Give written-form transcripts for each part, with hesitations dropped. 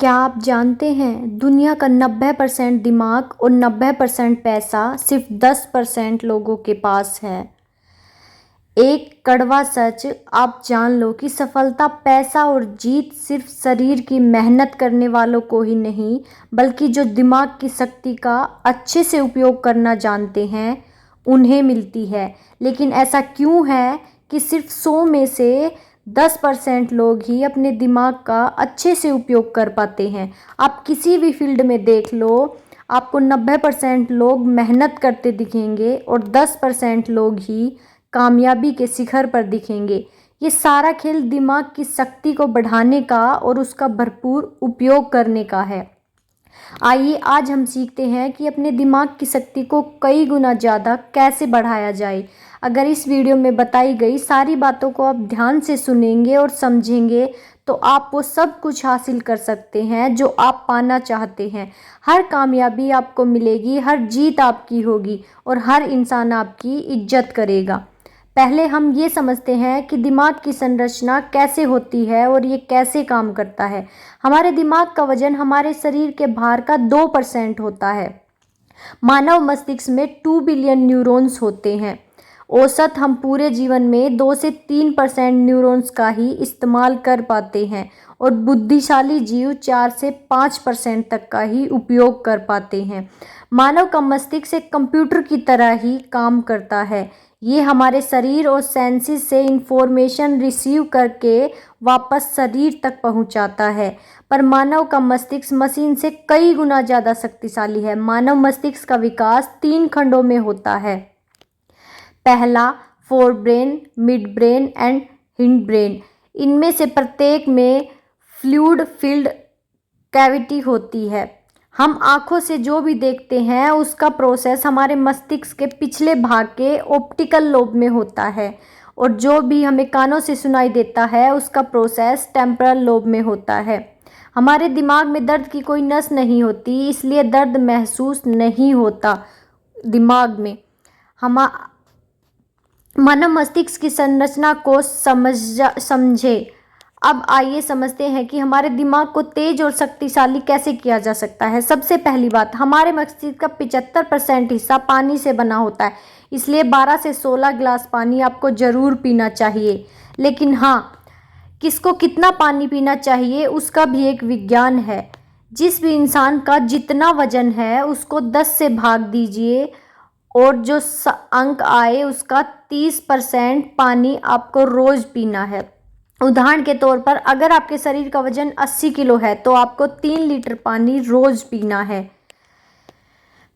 क्या आप जानते हैं दुनिया का 90% दिमाग और 90% पैसा सिर्फ 10% लोगों के पास है। एक कड़वा सच आप जान लो कि सफलता, पैसा और जीत सिर्फ शरीर की मेहनत करने वालों को ही नहीं, बल्कि जो दिमाग की शक्ति का अच्छे से उपयोग करना जानते हैं उन्हें मिलती है। लेकिन ऐसा क्यों है कि सिर्फ 100 में से 10% लोग ही अपने दिमाग का अच्छे से उपयोग कर पाते हैं? आप किसी भी फील्ड में देख लो, आपको 90% लोग मेहनत करते दिखेंगे और 10% लोग ही कामयाबी के शिखर पर दिखेंगे। ये सारा खेल दिमाग की शक्ति को बढ़ाने का और उसका भरपूर उपयोग करने का है। आइए आज हम सीखते हैं कि अपने दिमाग की शक्ति को कई गुना ज़्यादा कैसे बढ़ाया जाए। अगर इस वीडियो में बताई गई सारी बातों को आप ध्यान से सुनेंगे और समझेंगे तो आप वो सब कुछ हासिल कर सकते हैं जो आप पाना चाहते हैं। हर कामयाबी आपको मिलेगी, हर जीत आपकी होगी और हर इंसान आपकी इज्जत करेगा। पहले हम ये समझते हैं कि दिमाग की संरचना कैसे होती है और ये कैसे काम करता है। हमारे दिमाग का वजन हमारे शरीर के भार का 2% होता है। मानव मस्तिष्क में 2 बिलियन न्यूरॉन्स होते हैं। औसत हम पूरे जीवन में 2 से 3% न्यूरॉन्स का ही इस्तेमाल कर पाते हैं और बुद्धिशाली जीव 4 से 5% तक का ही उपयोग कर पाते हैं। मानव का मस्तिष्क एक कंप्यूटर की तरह ही काम करता है। ये हमारे शरीर और सेंसेस से इंफॉर्मेशन रिसीव करके वापस शरीर तक पहुंचाता है। पर मानव का मस्तिष्क मशीन से कई गुना ज़्यादा शक्तिशाली है। मानव मस्तिष्क का विकास 3 खंडों में होता है। पहला, fore brain, mid brain and hind brain. इनमें से प्रत्येक में फ्लूइड फील्ड कैविटी होती है। हम आँखों से जो भी देखते हैं उसका प्रोसेस हमारे मस्तिष्क के पिछले भाग के ऑप्टिकल लोब में होता है और जो भी हमें कानों से सुनाई देता है उसका प्रोसेस टेम्पोरल लोब में होता है। हमारे दिमाग में दर्द की कोई नस नहीं होती, इसलिए दर्द महसूस नहीं होता दिमाग में। हम मानव मस्तिष्क की संरचना को समझे। अब आइए समझते हैं कि हमारे दिमाग को तेज और शक्तिशाली कैसे किया जा सकता है। सबसे पहली बात, हमारे मस्तिष्क का 75% हिस्सा पानी से बना होता है, इसलिए 12 से 16 गिलास पानी आपको ज़रूर पीना चाहिए। लेकिन हाँ, किसको कितना पानी पीना चाहिए उसका भी एक विज्ञान है। जिस भी इंसान का जितना वजन है उसको 10 से भाग दीजिए और जो अंक आए उसका 30% पानी आपको रोज़ पीना है। उदाहरण के तौर पर अगर आपके शरीर का वजन 80 किलो है तो आपको 3 लीटर पानी रोज़ पीना है।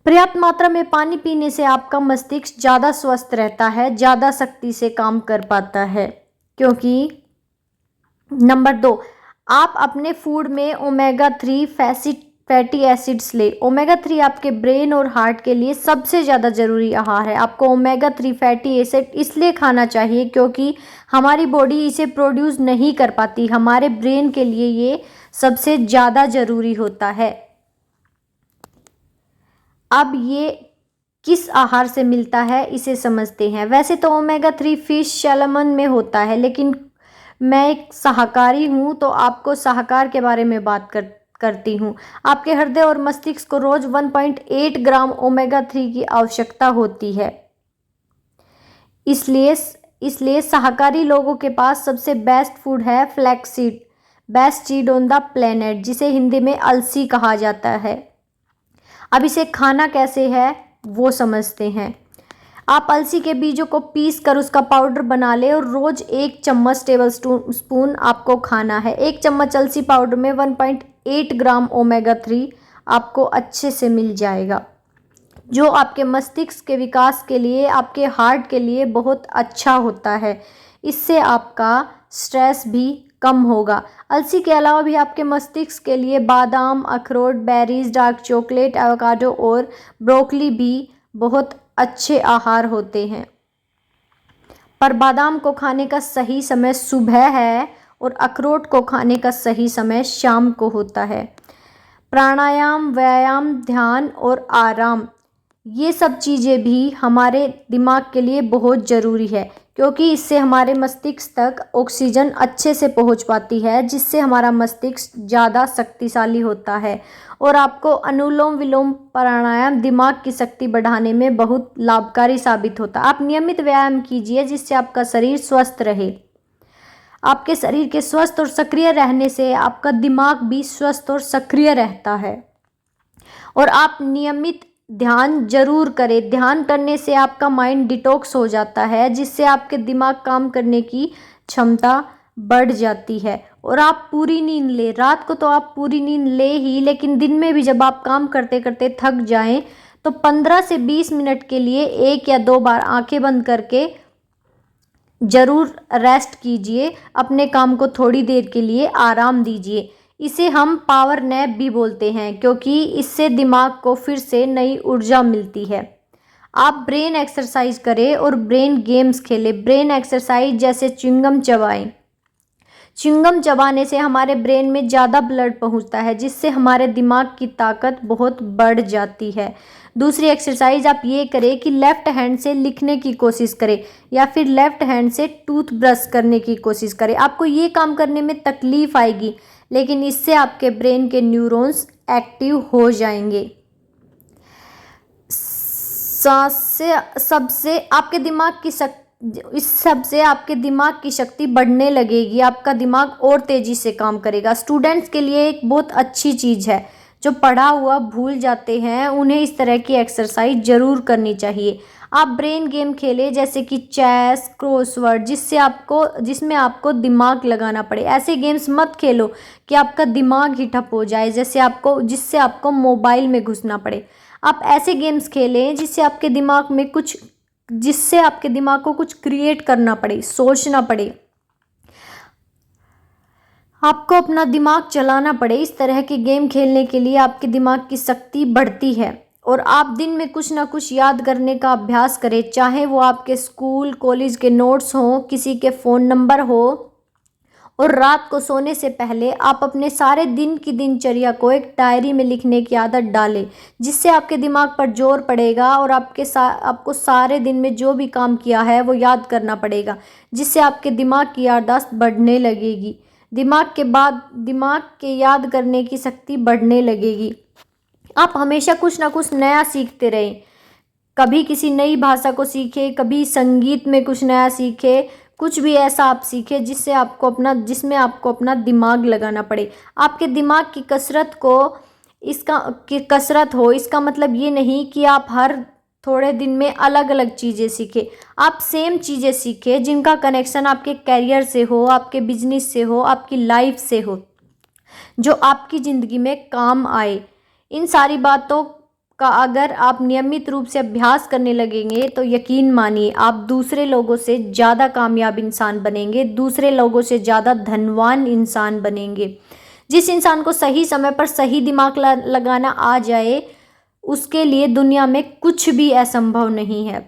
पर्याप्त मात्रा में पानी पीने से आपका मस्तिष्क ज़्यादा स्वस्थ रहता है, ज़्यादा शक्ति से काम कर पाता है। क्योंकि नंबर 2, आप अपने फूड में ओमेगा 3 फैटी एसिड्स ले। ओमेगा 3 आपके ब्रेन और हार्ट के लिए सबसे ज़्यादा ज़रूरी आहार है। आपको ओमेगा 3 फैटी एसिड इसलिए खाना चाहिए क्योंकि हमारी बॉडी इसे प्रोड्यूस नहीं कर पाती। हमारे ब्रेन के लिए ये सबसे ज़्यादा ज़रूरी होता है। अब ये किस आहार से मिलता है इसे समझते हैं। वैसे तो ओमेगा 3 फिश, सैल्मन में होता है, लेकिन मैं एक शाकाहारी हूँ तो आपको शाकाहार के बारे में बात करती हूँ। आपके हृदय और मस्तिष्क को रोज 1.8 ग्राम ओमेगा 3 की आवश्यकता होती है। इसलिए शाकाहारी लोगों के पास सबसे बेस्ट फूड है flaxseed, best seed on the planet, जिसे हिंदी में अलसी कहा जाता है। अब इसे खाना कैसे है वो समझते हैं। आप अलसी के बीजों को पीस कर उसका पाउडर बना ले और रोज 1 चम्मच टेबल स्पून आपको खाना है। 1 चम्मच अलसी पाउडर में 1.8 ग्राम ओमेगा 3 आपको अच्छे से मिल जाएगा, जो आपके मस्तिष्क के विकास के लिए, आपके हार्ट के लिए बहुत अच्छा होता है। इससे आपका स्ट्रेस भी कम होगा। अलसी के अलावा भी आपके मस्तिष्क के लिए बादाम, अखरोट, बेरीज, डार्क चॉकलेट, एवोकाडो और ब्रोकली भी बहुत अच्छे आहार होते हैं। पर बादाम को खाने का सही समय सुबह है और अखरोट को खाने का सही समय शाम को होता है। प्राणायाम, व्यायाम, ध्यान और आराम, ये सब चीज़ें भी हमारे दिमाग के लिए बहुत ज़रूरी है क्योंकि इससे हमारे मस्तिष्क तक ऑक्सीजन अच्छे से पहुंच पाती है, जिससे हमारा मस्तिष्क ज़्यादा शक्तिशाली होता है। और आपको अनुलोम विलोम प्राणायाम दिमाग की शक्ति बढ़ाने में बहुत लाभकारी साबित होता है। आप नियमित व्यायाम कीजिए जिससे आपका शरीर स्वस्थ रहे। आपके शरीर के स्वस्थ और सक्रिय रहने से आपका दिमाग भी स्वस्थ और सक्रिय रहता है। और आप नियमित ध्यान जरूर करें। ध्यान करने से आपका माइंड डिटॉक्स हो जाता है, जिससे आपके दिमाग काम करने की क्षमता बढ़ जाती है। और आप पूरी नींद ले, रात को तो आप पूरी नींद ले ही, लेकिन दिन में भी जब आप काम करते करते थक जाएं तो 15 से 20 मिनट के लिए 1 या 2 बार आंखें बंद करके जरूर रेस्ट कीजिए। अपने काम को थोड़ी देर के लिए आराम दीजिए। इसे हम पावर नैप भी बोलते हैं, क्योंकि इससे दिमाग को फिर से नई ऊर्जा मिलती है। आप ब्रेन एक्सरसाइज करें और ब्रेन गेम्स खेलें। ब्रेन एक्सरसाइज जैसे च्युइंगम चबाएं। च्युइंगम चबाने से हमारे ब्रेन में ज़्यादा ब्लड पहुंचता है, जिससे हमारे दिमाग की ताकत बहुत बढ़ जाती है। दूसरी एक्सरसाइज आप ये करें कि लेफ़्ट हैंड से लिखने की कोशिश करें या फिर लेफ़्ट हैंड से टूथ ब्रश करने की कोशिश करें। आपको ये काम करने में तकलीफ़ आएगी, लेकिन इससे आपके ब्रेन के न्यूरॉन्स एक्टिव हो जाएंगे। सबसे आपके दिमाग की इस सबसे आपके दिमाग की शक्ति बढ़ने लगेगी। आपका दिमाग और तेज़ी से काम करेगा। स्टूडेंट्स के लिए एक बहुत अच्छी चीज़ है। जो पढ़ा हुआ भूल जाते हैं, उन्हें इस तरह की एक्सरसाइज ज़रूर करनी चाहिए। आप ब्रेन गेम खेलें जैसे कि चेस, क्रॉसवर्ड, जिसमें आपको दिमाग लगाना पड़े। ऐसे गेम्स मत खेलो कि आपका दिमाग ही ठप हो जाए, जिससे आपको मोबाइल में घुसना पड़े। आप ऐसे गेम्स खेलें जिससे आपके दिमाग को कुछ क्रिएट करना पड़े, सोचना पड़े, आपको अपना दिमाग चलाना पड़े। इस तरह के गेम खेलने के लिए आपके दिमाग की शक्ति बढ़ती है। और आप दिन में कुछ ना कुछ याद करने का अभ्यास करें, चाहे वो आपके स्कूल कॉलेज के नोट्स हों, किसी के फ़ोन नंबर हो। और रात को सोने से पहले आप अपने सारे दिन की दिनचर्या को एक डायरी में लिखने की आदत डालें, जिससे आपके दिमाग पर जोर पड़ेगा और आपको सारे दिन में जो भी काम किया है वो याद करना पड़ेगा, जिससे आपके दिमाग की याददाश्त बढ़ने लगेगी। दिमाग के याद करने की शक्ति बढ़ने लगेगी। आप हमेशा कुछ ना कुछ नया सीखते रहें। कभी किसी नई भाषा को सीखें, कभी संगीत में कुछ नया सीखें। कुछ भी ऐसा आप सीखें जिसमें आपको अपना दिमाग लगाना पड़े। आपके दिमाग की कसरत हो, इसका मतलब ये नहीं कि आप हर थोड़े दिन में अलग अलग चीज़ें सीखें। आप सेम चीज़ें सीखें जिनका कनेक्शन आपके कैरियर से हो, आपके बिजनेस से हो, आपकी लाइफ से हो, जो आपकी ज़िंदगी में काम आए। इन सारी बातों का अगर आप नियमित रूप से अभ्यास करने लगेंगे तो यकीन मानिए आप दूसरे लोगों से ज़्यादा कामयाब इंसान बनेंगे, दूसरे लोगों से ज़्यादा धनवान इंसान बनेंगे। जिस इंसान को सही समय पर सही दिमाग लगाना आ जाए, उसके लिए दुनिया में कुछ भी असंभव नहीं है।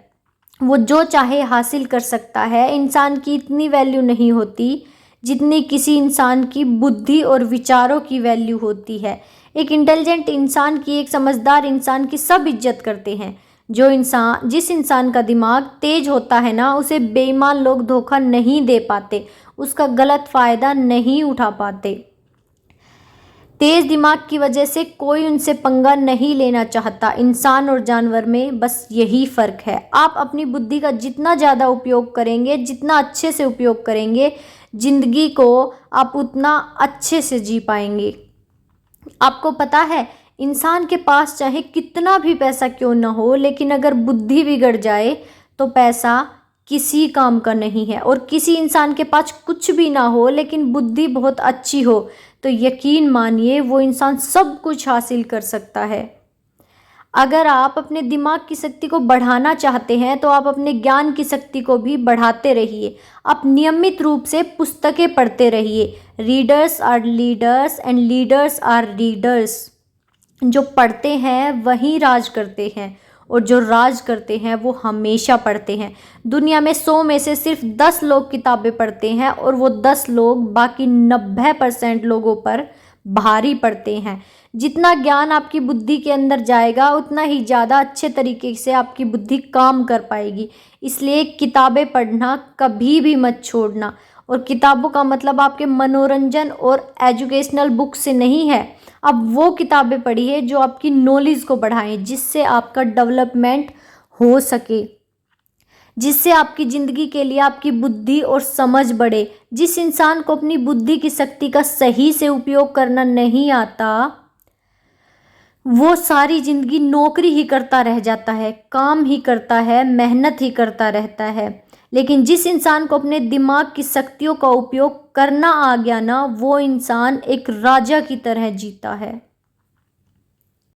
वो जो चाहे हासिल कर सकता है। इंसान की इतनी वैल्यू नहीं होती जितनी किसी इंसान की बुद्धि और विचारों की वैल्यू होती है। एक इंटेलिजेंट इंसान की, एक समझदार इंसान की सब इज्जत करते हैं। जिस इंसान का दिमाग तेज होता है ना, उसे बेईमान लोग धोखा नहीं दे पाते, उसका गलत फ़ायदा नहीं उठा पाते। तेज दिमाग की वजह से कोई उनसे पंगा नहीं लेना चाहता। इंसान और जानवर में बस यही फ़र्क है। आप अपनी बुद्धि का जितना ज़्यादा उपयोग करेंगे, जितना अच्छे से उपयोग करेंगे, ज़िंदगी को आप उतना अच्छे से जी पाएंगे। आपको पता है, इंसान के पास चाहे कितना भी पैसा क्यों ना हो, लेकिन अगर बुद्धि बिगड़ जाए तो पैसा किसी काम का नहीं है। और किसी इंसान के पास कुछ भी ना हो लेकिन बुद्धि बहुत अच्छी हो, तो यकीन मानिए वो इंसान सब कुछ हासिल कर सकता है। अगर आप अपने दिमाग की शक्ति को बढ़ाना चाहते हैं तो आप अपने ज्ञान की शक्ति को भी बढ़ाते रहिए। आप नियमित रूप से पुस्तकें पढ़ते रहिए। Readers are leaders and leaders are readers. जो पढ़ते हैं वही राज करते हैं, और जो राज करते हैं वो हमेशा पढ़ते हैं। दुनिया में 100 में से सिर्फ 10 लोग किताबें पढ़ते हैं, और वो 10 लोग बाकी 90% लोगों पर भारी पड़ते हैं। जितना ज्ञान आपकी बुद्धि के अंदर जाएगा उतना ही ज़्यादा अच्छे तरीके से आपकी बुद्धि काम कर पाएगी। इसलिए किताबें पढ़ना कभी भी मत छोड़ना। और किताबों का मतलब आपके मनोरंजन और एजुकेशनल बुक से नहीं है। आप वो किताबें पढ़िए जो आपकी नॉलेज को बढ़ाएं, जिससे आपका डेवलपमेंट हो सके, जिससे आपकी ज़िंदगी के लिए आपकी बुद्धि और समझ बढ़े। जिस इंसान को अपनी बुद्धि की शक्ति का सही से उपयोग करना नहीं आता, वो सारी ज़िंदगी नौकरी ही करता रह जाता है, काम ही करता है, मेहनत ही करता रहता है। लेकिन जिस इंसान को अपने दिमाग की शक्तियों का उपयोग करना आ गया ना, वो इंसान एक राजा की तरह जीता है।